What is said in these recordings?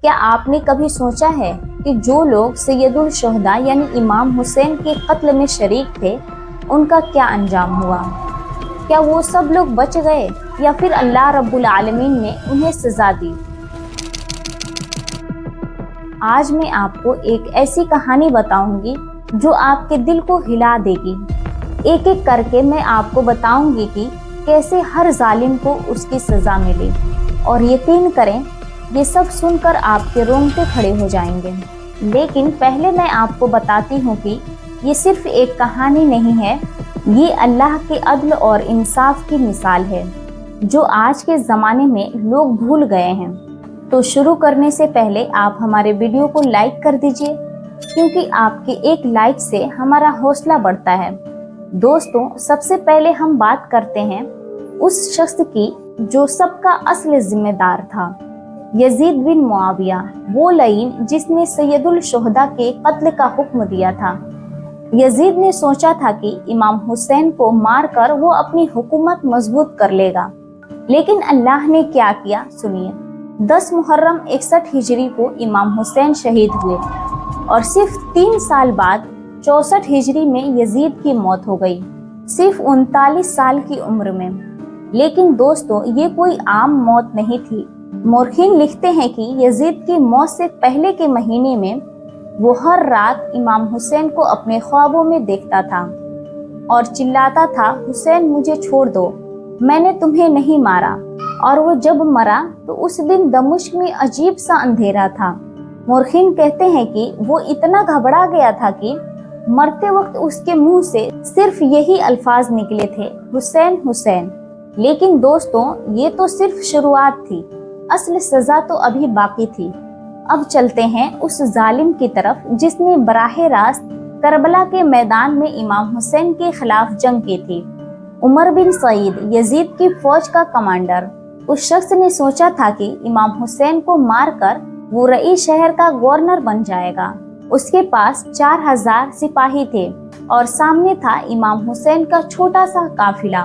क्या आपने कभी सोचा है कि जो लोग सैयदुल शुहदा यानी इमाम हुसैन के कत्ल में शरीक थे, उनका क्या अंजाम हुआ? क्या वो सब लोग बच गए या फिर अल्लाह रब्बुल आलमीन ने उन्हें सजा दी? आज मैं आपको एक ऐसी कहानी बताऊंगी जो आपके दिल को हिला देगी। एक एक करके मैं आपको बताऊंगी कि कैसे हर जालिम को उसकी सजा मिली, और यकीन करें ये सब सुनकर आपके रोंगटे खड़े हो जाएंगे। लेकिन पहले मैं आपको बताती हूँ कि ये सिर्फ एक कहानी नहीं है, ये अल्लाह के अदल और इंसाफ की मिसाल है जो आज के ज़माने में लोग भूल गए हैं। तो शुरू करने से पहले आप हमारे वीडियो को लाइक कर दीजिए, क्योंकि आपके एक लाइक से हमारा हौसला बढ़ता है। दोस्तों, सबसे पहले हम बात करते हैं उस शख्स की जो सबका असली जिम्मेदार था, यजीद बिन मुआविया, वो लईन जिसने सैयदुल शुहदा के कत्ल का हुक्म दिया था। यजीद ने सोचा था कि इमाम हुसैन को मारकर वो अपनी हुकूमत मजबूत कर लेगा, लेकिन अल्लाह ने क्या किया सुनिए। 10 मुहर्रम 61 हिजरी को इमाम हुसैन शहीद हुए और सिर्फ 3 साल बाद 64 हिजरी में यजीद की मौत हो गई, सिर्फ 39 साल की उम्र में। लेकिन दोस्तों, ये कोई आम मौत नहीं थी। मोरखीन लिखते हैं कि यजीद की मौत से पहले के महीने में वो हर रात इमाम हुसैन को अपने ख्वाबों में देखता था और चिल्लाता था, हुसैन मुझे छोड़ दो, मैंने तुम्हें नहीं मारा। और वो जब मरा तो उस दिन दमिश्क में अजीब सा अंधेरा था। मोरखीन कहते हैं कि वो इतना घबरा गया था कि मरते वक्त उसके मुंह से सिर्फ यही अल्फाज निकले थे, हुसैन हुसैन। लेकिन दोस्तों, ये तो सिर्फ शुरुआत थी, असल सजा तो अभी बाकी थी। अब चलते हैं उस जालिम की तरफ जिसने बराह रास्त करबला के मैदान में इमाम हुसैन के खिलाफ जंग की थी। उमर बिन सईद, यजीद की फौज का कमांडर, उस शख्स ने सोचा था कि इमाम हुसैन को मारकर वो रई शहर का गवर्नर बन जाएगा। उसके पास 4000 सिपाही थे और सामने था इमाम हुसैन का छोटा सा काफिला।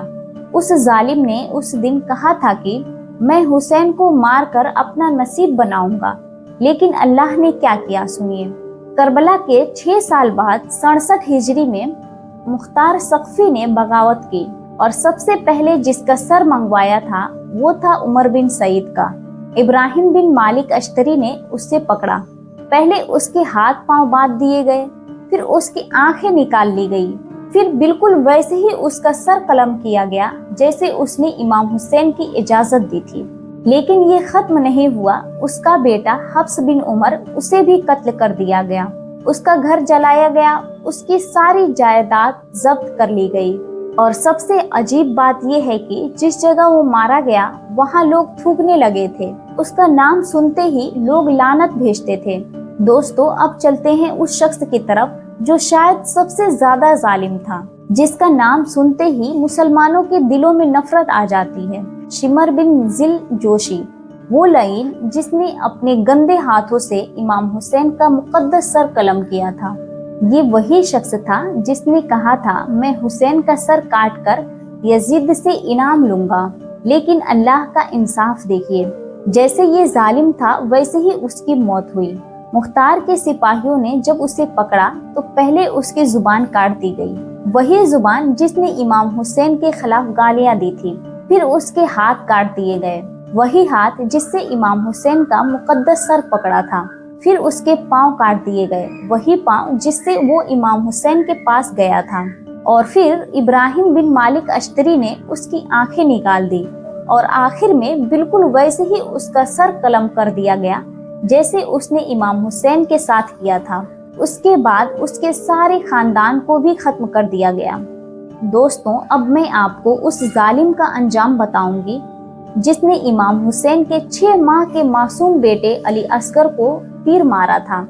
उस जालिम ने उस दिन कहा था कि मैं हुसैन को मारकर अपना नसीब बनाऊंगा, लेकिन अल्लाह ने क्या किया सुनिए। करबला के 6 साल बाद 67 हिजरी में मुख्तार सख्फी ने बगावत की और सबसे पहले जिसका सर मंगवाया था वो था उमर बिन सईद का। इब्राहिम बिन मालिक अश्तरी ने उससे पकड़ा। पहले उसके हाथ पांव बांध दिए गए, फिर उसकी आंखें निकाल ली गई, फिर बिल्कुल वैसे ही उसका सर कलम किया गया जैसे उसने इमाम हुसैन की इजाजत दी थी। लेकिन ये खत्म नहीं हुआ, उसका बेटा हफ्स बिन उमर, उसे भी कत्ल कर दिया गया, उसका घर जलाया गया, उसकी सारी जायदाद जब्त कर ली गई। और सबसे अजीब बात यह है कि जिस जगह वो मारा गया वहाँ लोग थूकने लगे थे। उसका नाम सुनते ही लोग लानत भेजते थे। दोस्तों, अब चलते हैं उस शख्स की तरफ जो शायद सबसे ज्यादा जालिम था, जिसका नाम सुनते ही मुसलमानों के दिलों में नफरत आ जाती है। शिमर बिन जिल जोशी, वो लईन जिसने अपने गंदे हाथों से इमाम हुसैन का मुकद्दस सर कलम किया था। ये वही शख्स था जिसने कहा था, मैं हुसैन का सर काट कर यजीद से इनाम लूंगा। लेकिन अल्लाह का इंसाफ देखिए, जैसे ये जालिम था वैसे ही उसकी मौत हुई। मुख्तार के सिपाहियों ने जब उसे पकड़ा तो पहले उसकी जुबान काट दी गई, वही जुबान जिसने इमाम हुसैन के खिलाफ गालियां दी थी। फिर उसके हाथ काट दिए गए, वही हाथ जिससे इमाम हुसैन का मुकद्दस सर पकड़ा था। फिर उसके पांव काट दिए गए, वही पांव जिससे वो इमाम हुसैन के पास गया था। और फिर इब्राहिम बिन मालिक अश्तरी ने उसकी आंखें निकाल दी और आखिर में बिल्कुल वैसे ही उसका सर कलम कर दिया गया जैसे उसने इमाम हुसैन के साथ किया था। उसके बाद उसके सारे खानदान को भी खत्म कर दिया गया। दोस्तों, अब मैं आपको उस जालिम का अंजाम बताऊंगी जिसने इमाम हुसैन के 6 माह के मासूम बेटे अली असगर को तीर मारा था।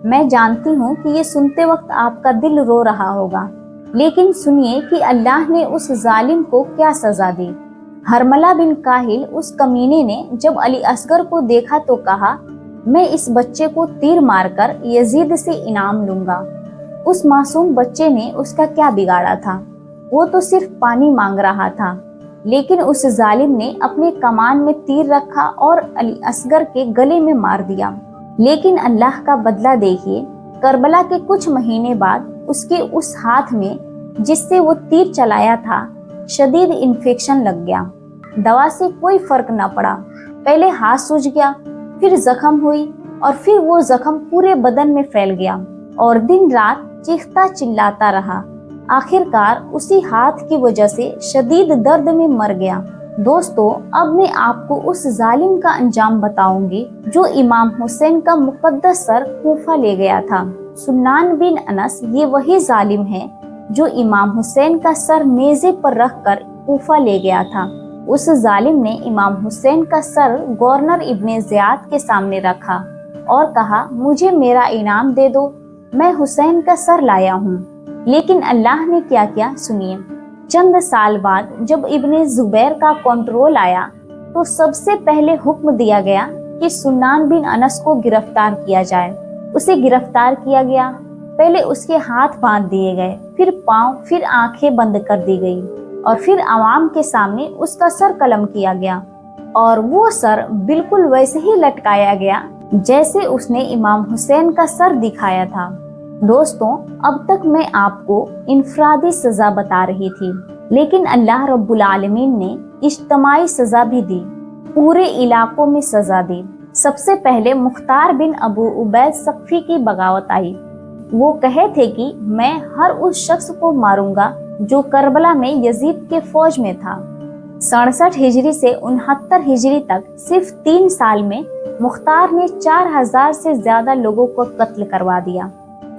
मैं जानती हूँ कि ये सुनते वक्त आपका दिल रो रहा होगा, लेकिन सुनिए कि अल्लाह ने उस जालिम को क्या सजा दी। हरमला बिन काहिल, उस कमीने ने जब अली असगर को देखा तो कहा, मैं इस बच्चे को तीर मारकर यजीद से इनाम लूंगा। उस मासूम बच्चे ने उसका क्या बिगाड़ा था, वो तो सिर्फ पानी मांग रहा था। लेकिन उस जालिम ने अपने कमान में तीर रखा और अली असगर के गले में मार दिया। लेकिन अल्लाह का बदला देखिए, करबला के कुछ महीने बाद उसके उस हाथ में जिससे वो तीर चलाया था शदीद इन्फेक्शन लग गया। दवा से कोई फर्क न पड़ा। पहले हाथ सूज गया, फिर जख्म हुई और फिर वो जख्म पूरे बदन में फैल गया और दिन रात चीखता चिल्लाता रहा। आखिरकार उसी हाथ की वजह से शदीद दर्द में मर गया। दोस्तों, अब मैं आपको उस जालिम का अंजाम बताऊंगी जो इमाम हुसैन का मुकद्दस सर कूफा ले गया था। सुन्नान बिन अनस ये वही जालिम है जो इमाम हुसैन का सर नेज़े पर रखकर कूफा ले गया था। उस जालिम ने इमाम हुसैन का सर गवर्नर इब्ने ज़ियाद के सामने रखा और कहा, मुझे मेरा इनाम दे दो, मैं हुसैन का सर लाया हूँ। लेकिन अल्लाह ने क्या किया सुनिए। चंद साल बाद जब इब्ने जुबैर का कंट्रोल आया तो सबसे पहले हुक्म दिया गया कि सुन्नान बिन अनस को गिरफ्तार किया जाए। उसे गिरफ्तार किया गया। पहले उसके हाथ बांध दिए गए, फिर पांव, फिर आंखें बंद कर दी गई और फिर आवाम के सामने उसका सर कलम किया गया और वो सर बिल्कुल वैसे ही लटकाया गया जैसे उसने इमाम हुसैन का सर दिखाया था। दोस्तों, अब तक मैं आपको इनफरादी सजा बता रही थी, लेकिन अल्लाह रब्बुल आलमीन ने इज्तमाई सजा भी दी, पूरे इलाकों में सजा दी। सबसे पहले मुख्तार बिन अबू उबैद सक़फ़ी की बगावत आई। वो कहे थे कि मैं हर उस शख्स को मारूंगा जो करबला में यजीद के फौज में था। 67 हिजरी से 69 हिजरी तक सिर्फ 3 साल में मुख्तार ने 4000 से ज्यादा लोगों को कत्ल करवा दिया।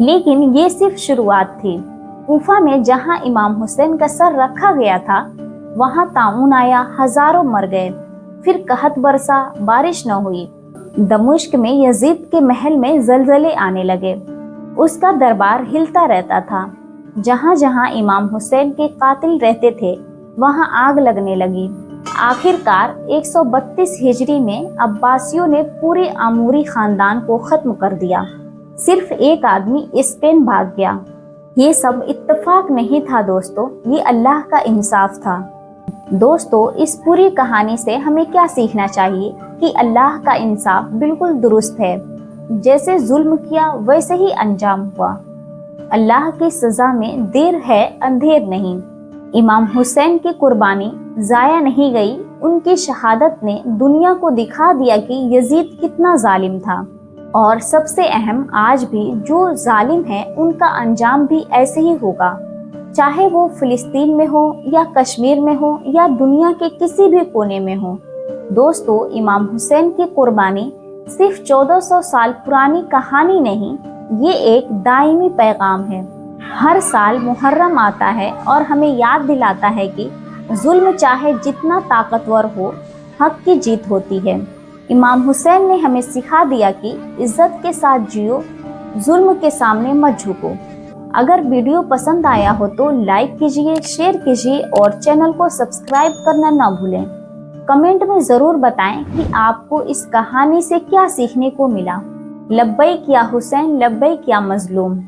लेकिन ये सिर्फ शुरुआत थी। कूफा में जहां इमाम हुसैन का सर रखा गया था वहां ताउन आया, हजारों मर गए। फिर कहत बरसा, बारिश न हुई। दमिश्क में यजीद के महल में जलजले आने लगे। उसका दरबार हिलता रहता था। जहां जहां इमाम हुसैन के कातिल रहते थे वहां आग लगने लगी। आखिरकार 132 हिजरी में अब्बासियों ने पूरे आमूरी खानदान को खत्म कर दिया। सिर्फ एक आदमी स्पेन भाग गया। ये सब इत्तेफाक नहीं था दोस्तों, ये अल्लाह का इंसाफ था। दोस्तों, इस पूरी कहानी से हमें क्या सीखना चाहिए कि अल्लाह का इंसाफ बिल्कुल दुरुस्त है। जैसे जुल्म किया वैसे ही अंजाम हुआ। अल्लाह की सजा में देर है, अंधेर नहीं। इमाम हुसैन की कुर्बानी जाया नहीं गई। उनकी शहादत ने दुनिया को दिखा दिया कि यजीद कितना जालिम था। और सबसे अहम, आज भी जो जालिम है उनका अंजाम भी ऐसे ही होगा, चाहे वो फिलिस्तीन में हो या कश्मीर में हो या दुनिया के किसी भी कोने में हो। दोस्तों, इमाम हुसैन की कुर्बानी सिर्फ 1400 साल पुरानी कहानी नहीं, ये एक दायमी पैगाम है। हर साल मुहर्रम आता है और हमें याद दिलाता है कि जुल्म चाहे जितना ताकतवर हो, हक की जीत होती है। इमाम हुसैन ने हमें सिखा दिया कि इज्जत के साथ जियो, जुल्म के सामने मत झुको। अगर वीडियो पसंद आया हो तो लाइक कीजिए, शेयर कीजिए और चैनल को सब्सक्राइब करना ना भूलें। कमेंट में ज़रूर बताएं कि आपको इस कहानी से क्या सीखने को मिला। लब्बैक या हुसैन, लब्बैक या मजलूम।